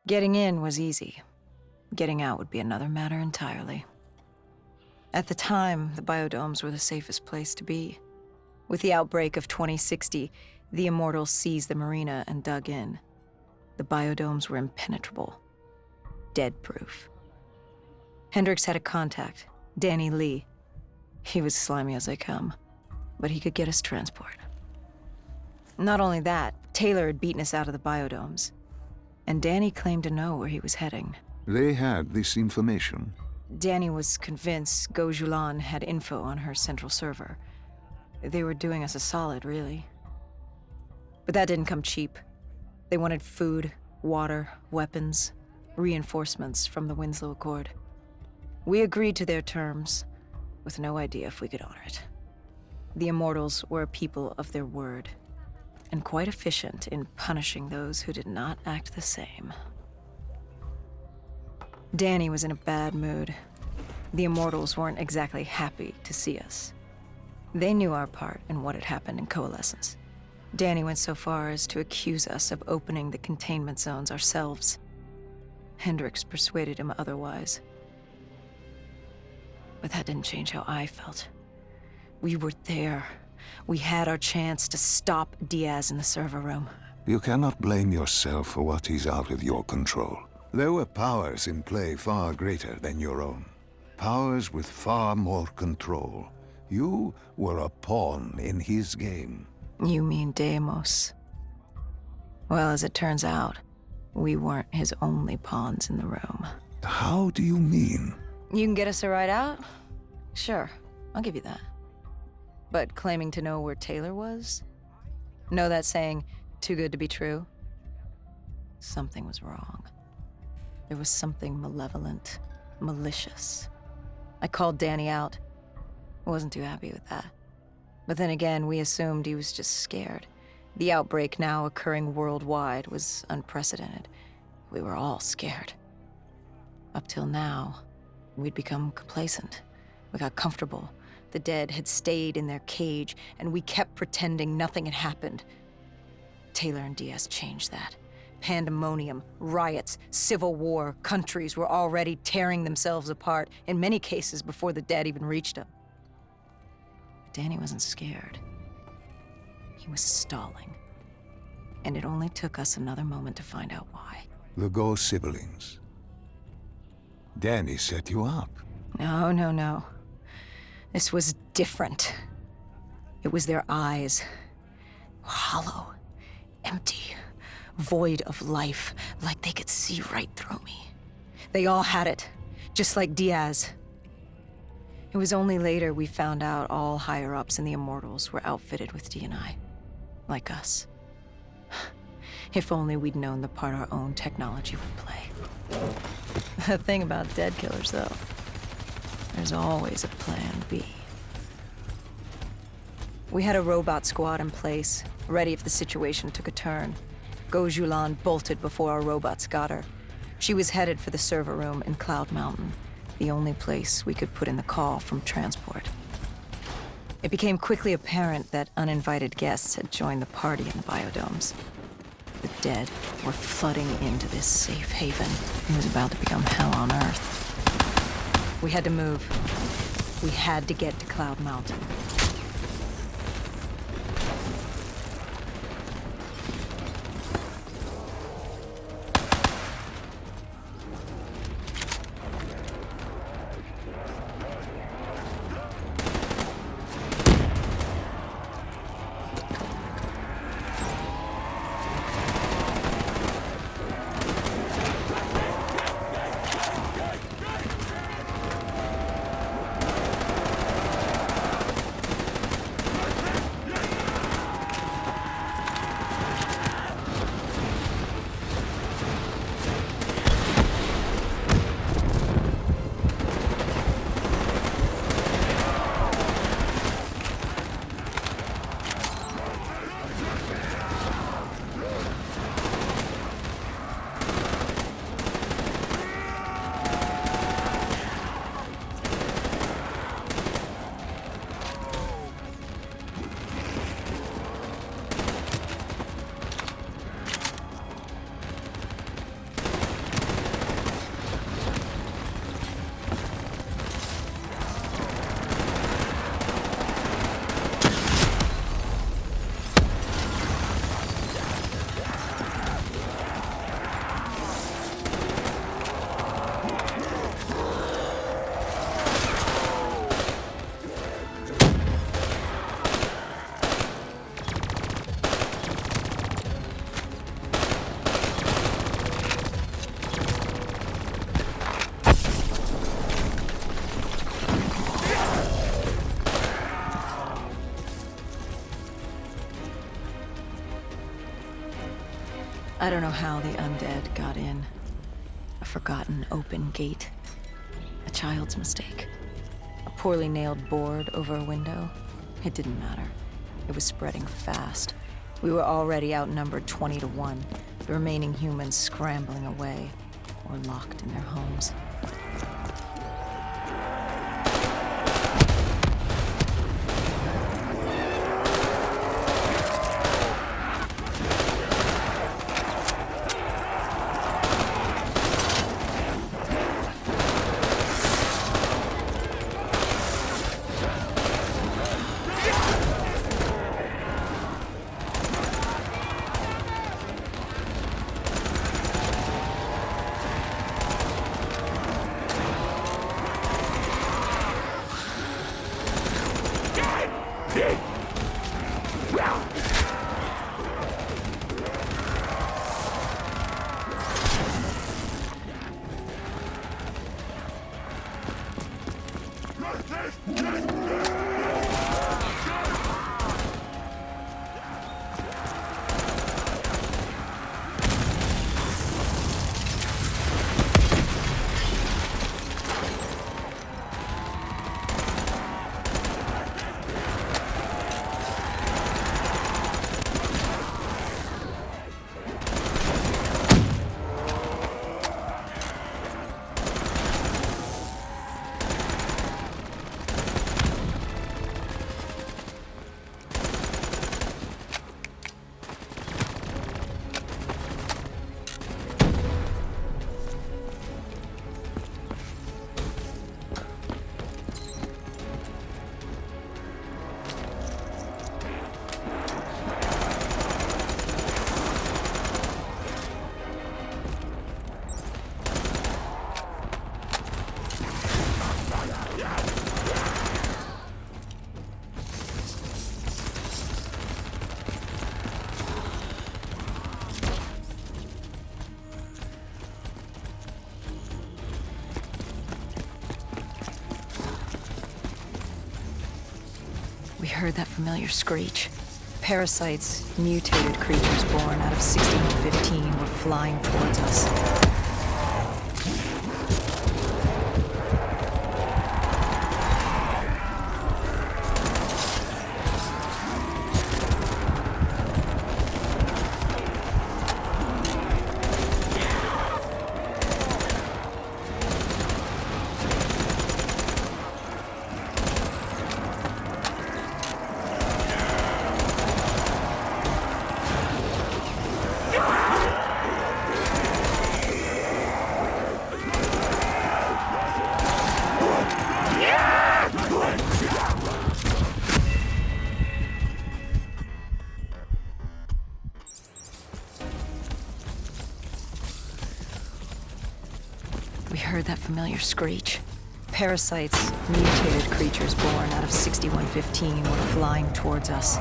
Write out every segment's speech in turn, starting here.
Getting in was easy. Getting out would be another matter entirely. At the time, the biodomes were the safest place to be. With the outbreak of 2060, the Immortals seized the marina and dug in. The biodomes were impenetrable. Dead-proof. Hendricks had a contact, Danny Lee. He was slimy as they come, but he could get us transport. Not only that, Taylor had beaten us out of the biodomes, and Danny claimed to know where he was heading. They had this information. Danny was convinced Gojulan had info on her central server. They were doing us a solid, really. But that didn't come cheap. They wanted food, water, weapons, reinforcements from the Winslow Accord. We agreed to their terms, with no idea if we could honor it. The Immortals were a people of their word, and quite efficient in punishing those who did not act the same. Danny was in a bad mood. The Immortals weren't exactly happy to see us. They knew our part in what had happened in Coalescence. Danny went so far as to accuse us of opening the containment zones ourselves. Hendricks persuaded him otherwise. But that didn't change how I felt. We were there. We had our chance to stop Diaz in the server room. You cannot blame yourself for what is out of your control. There were powers in play far greater than your own. Powers with far more control. You were a pawn in his game. You mean Deimos? Well, as it turns out, we weren't his only pawns in the room. How do you mean? You can get us a ride out? Sure, I'll give you that. But claiming to know where Taylor was? Know that saying, too good to be true? Something was wrong. There was something malevolent, malicious. I called Danny out. I wasn't too happy with that. But then again, we assumed he was just scared. The outbreak now occurring worldwide was unprecedented. We were all scared. Up till now, we'd become complacent. We got comfortable. The dead had stayed in their cage, and we kept pretending nothing had happened. Taylor and Diaz changed that. Pandemonium, riots, civil war, countries were already tearing themselves apart, in many cases before the dead even reached them. Danny wasn't scared. He was stalling. And it only took us another moment to find out why. The Go siblings. Danny set you up. No. This was different. It was their eyes. Hollow, empty, void of life, like they could see right through me. They all had it, just like Diaz. It was only later we found out all higher-ups in the Immortals were outfitted with D&I, like us. If only we'd known the part our own technology would play. The thing about dead killers, though, there's always a plan B. We had a robot squad in place, ready if the situation took a turn. Gojulan bolted before our robots got her. She was headed for the server room in Cloud Mountain, the only place we could put in the call from transport. It became quickly apparent that uninvited guests had joined the party in the biodomes. The dead were flooding into this safe haven. It was about to become hell on Earth. We had to move. We had to get to Cloud Mountain. I don't know how the undead got in. A forgotten open gate. A child's mistake. A poorly nailed board over a window. It didn't matter. It was spreading fast. We were already outnumbered 20 to 1. The remaining humans scrambling away or locked in their homes. We heard that familiar screech. Parasites, mutated creatures born out of 6115 were flying towards us. We heard that familiar screech. Parasites, mutated creatures born out of 6115 were flying towards us.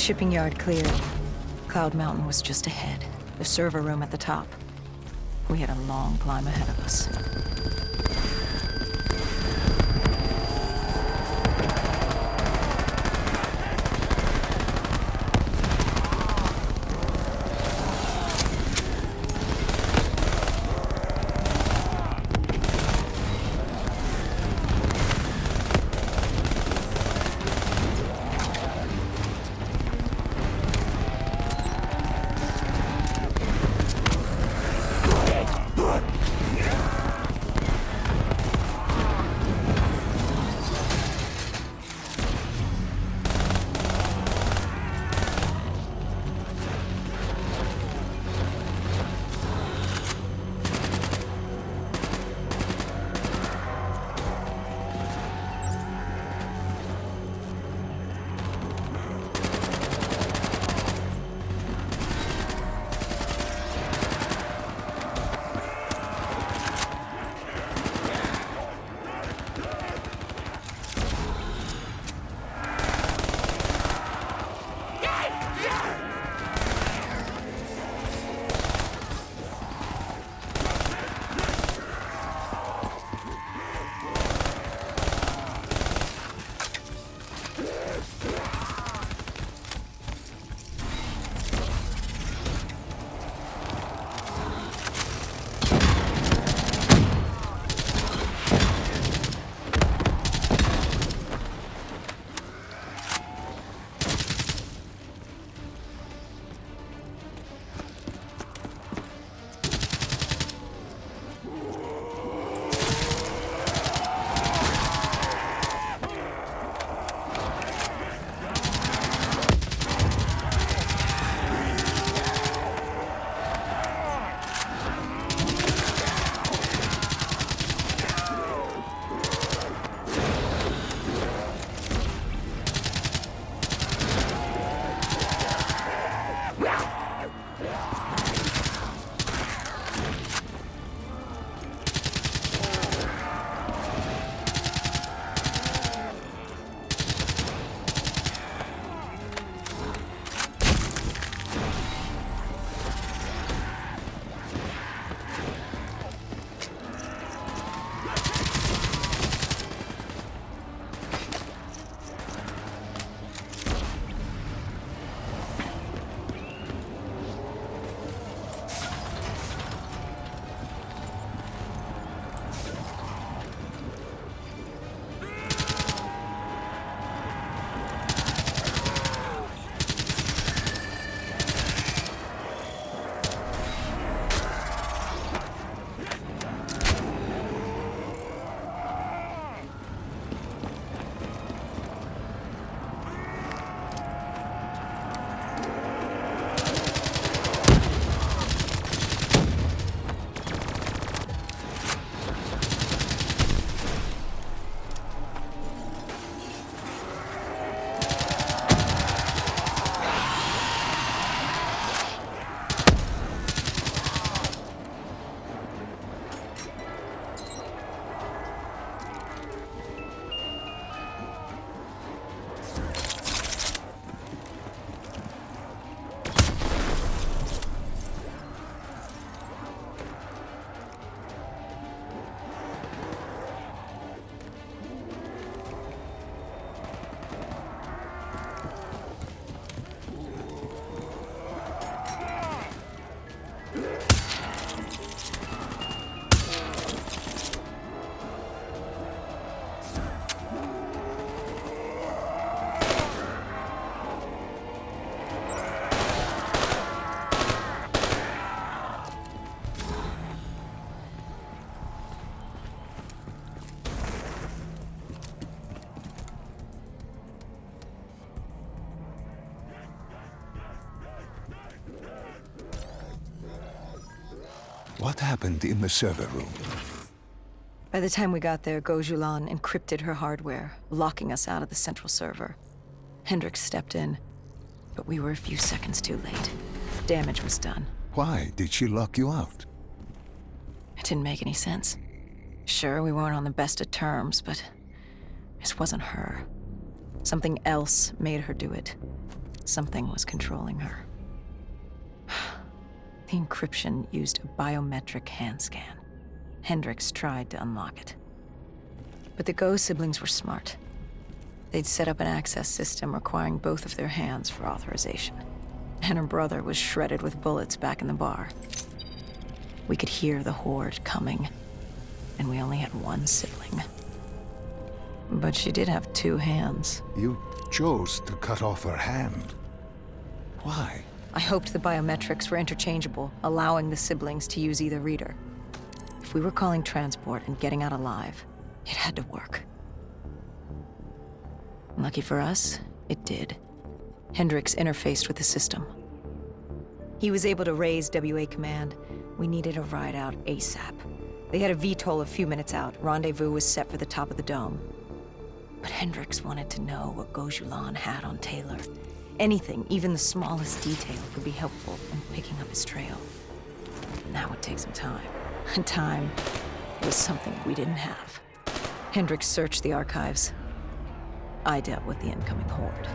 shipping yard cleared. Cloud Mountain was just ahead, the server room at the top. We had a long climb ahead of us. What happened in the server room? By the time we got there, Gojulan encrypted her hardware, locking us out of the central server. Hendricks stepped in, but we were a few seconds too late. Damage was done. Why did she lock you out? It didn't make any sense. Sure, we weren't on the best of terms, but this wasn't her. Something else made her do it. Something was controlling her. The encryption used a biometric hand scan. Hendricks tried to unlock it. But the Go siblings were smart. They'd set up an access system requiring both of their hands for authorization. And her brother was shredded with bullets back in the bar. We could hear the horde coming, and we only had one sibling. But she did have two hands. You chose to cut off her hand. Why? I hoped the biometrics were interchangeable, allowing the siblings to use either reader. If we were calling transport and getting out alive, it had to work. Lucky for us, it did. Hendricks interfaced with the system. He was able to raise WA command. We needed a ride out ASAP. They had a VTOL a few minutes out. Rendezvous was set for the top of the dome. But Hendricks wanted to know what Gojulan had on Taylor. Anything, even the smallest detail, could be helpful in picking up his trail. And that would take some time. And time was something we didn't have. Hendricks searched the archives. I dealt with the incoming horde.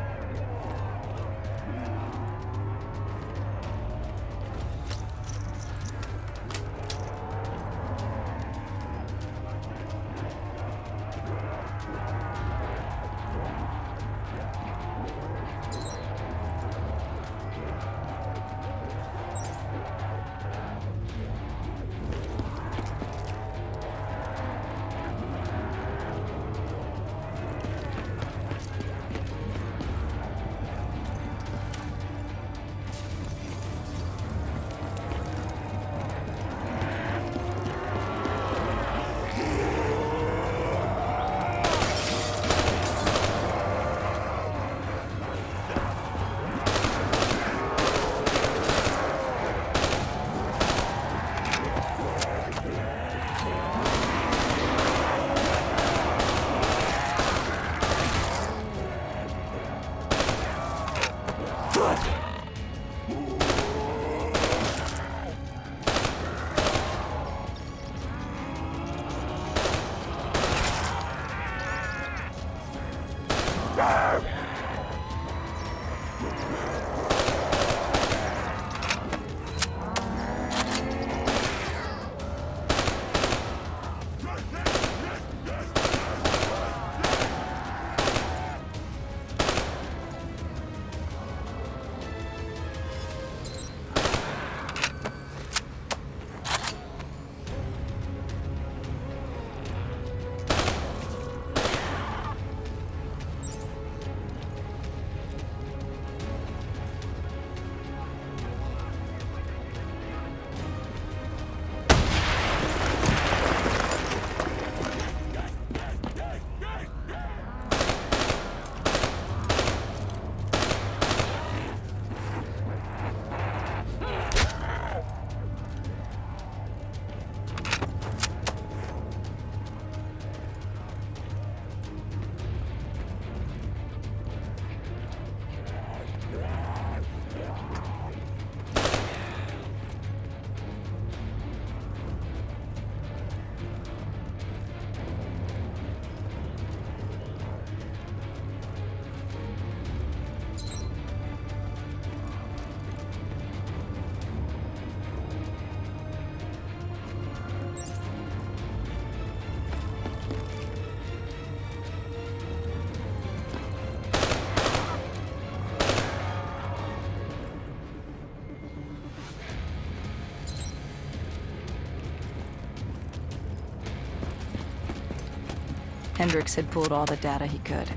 Hendricks had pulled all the data he could.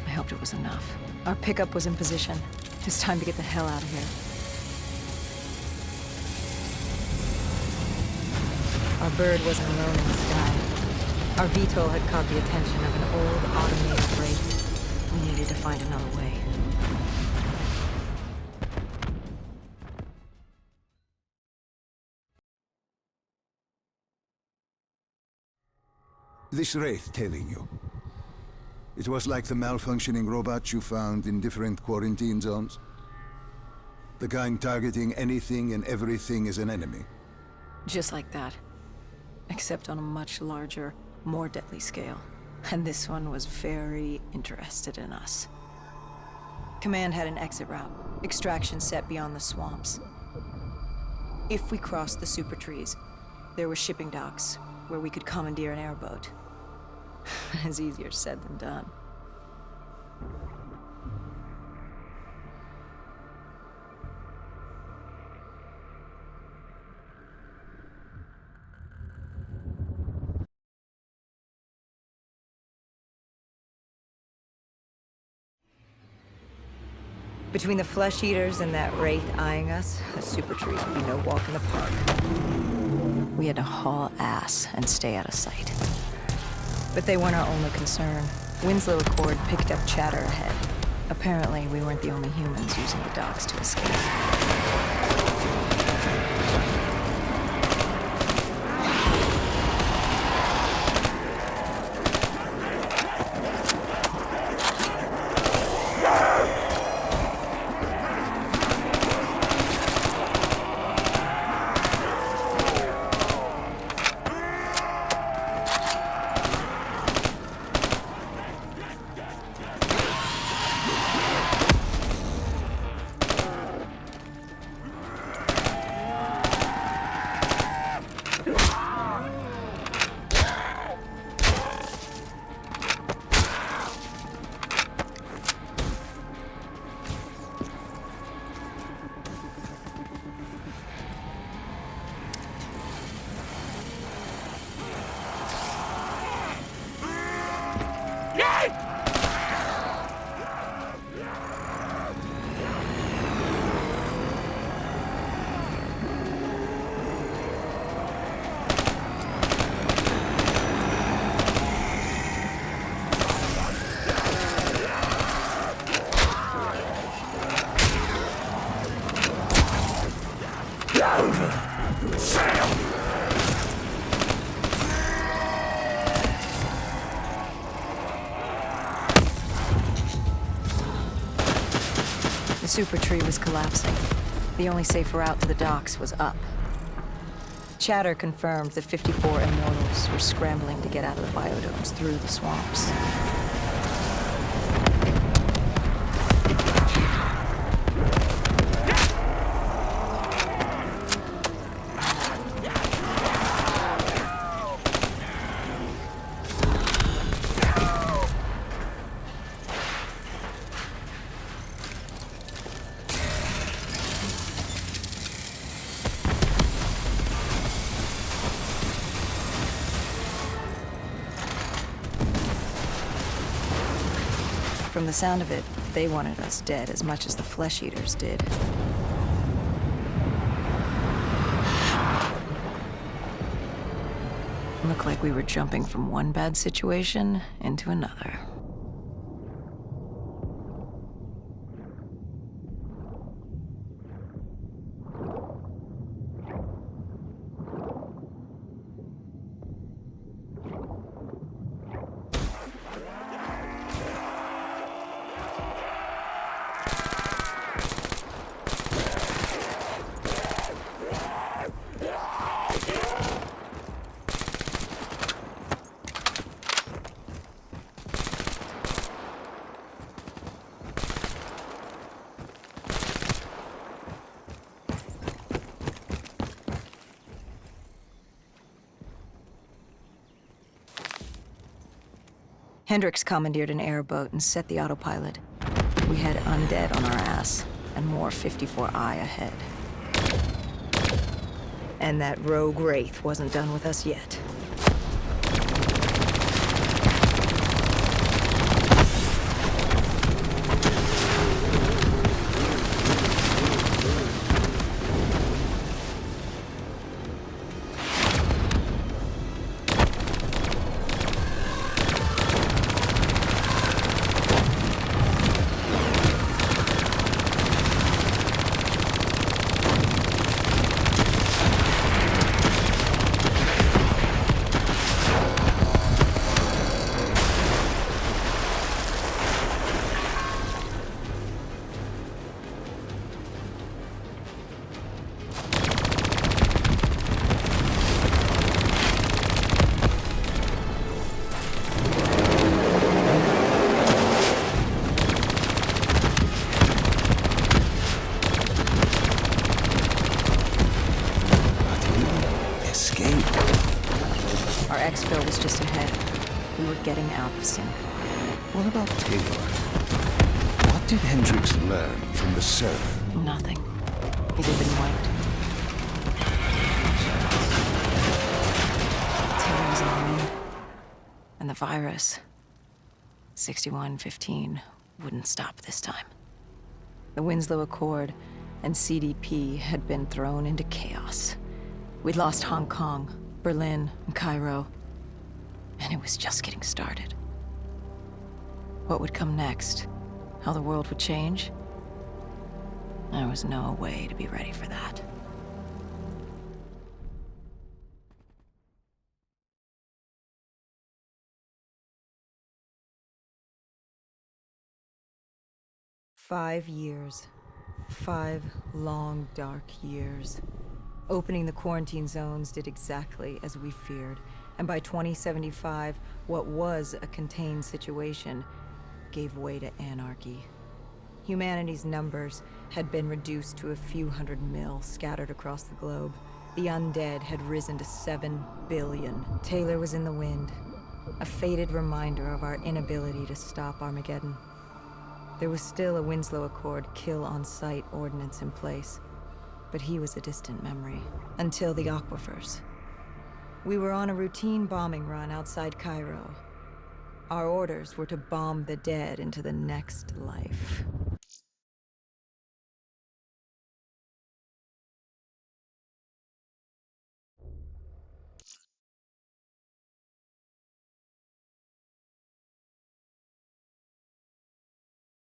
I hoped it was enough. Our pickup was in position. It's time to get the hell out of here. Our bird wasn't alone in the sky. Our VTOL had caught the attention of an old automated freight. We needed to find another way. This wraith tailing you. It was like the malfunctioning robots you found in different quarantine zones. The kind targeting anything and everything as an enemy. Just like that. Except on a much larger, more deadly scale. And this one was very interested in us. Command had an exit route. Extraction set beyond the swamps. If we crossed the super trees, there were shipping docks where we could commandeer an airboat. It's easier said than done. Between the flesh eaters and that wraith eyeing us, a super tree would be no walk in the park. We had to haul ass and stay out of sight. But they weren't our only concern. Winslow Accord picked up chatter ahead. Apparently, we weren't the only humans using the docks to escape. The super tree was collapsing. The only safe route to the docks was up. Chatter confirmed that 54 Immortals were scrambling to get out of the biodomes through the swamps. From the sound of it, they wanted us dead as much as the flesh eaters did. Looked like we were jumping from one bad situation into another. Hendricks commandeered an airboat and set the autopilot. We had undead on our ass, and more 54I ahead. And that rogue wraith wasn't done with us yet. Quicksville was just ahead. We were getting out of sync. What about Taylor? What did Hendricks learn from the Surf? Nothing. He'd been wiped. Taylor was in the wind. And the virus, 6115, wouldn't stop this time. The Winslow Accord and CDP had been thrown into chaos. We'd lost Hong Kong, Berlin, and Cairo. And it was just getting started. What would come next? How the world would change? There was no way to be ready for that. "5 years. 5 long, dark years. Opening the quarantine zones did exactly as we feared, and by 2075, what was a contained situation gave way to anarchy. Humanity's numbers had been reduced to a few hundred mil scattered across the globe. The undead had risen to 7 billion. Taylor was in the wind, a faded reminder of our inability to stop Armageddon. There was still a Winslow Accord kill-on-sight ordinance in place, but he was a distant memory. Until the aquifers. We were on a routine bombing run outside Cairo. Our orders were to bomb the dead into the next life.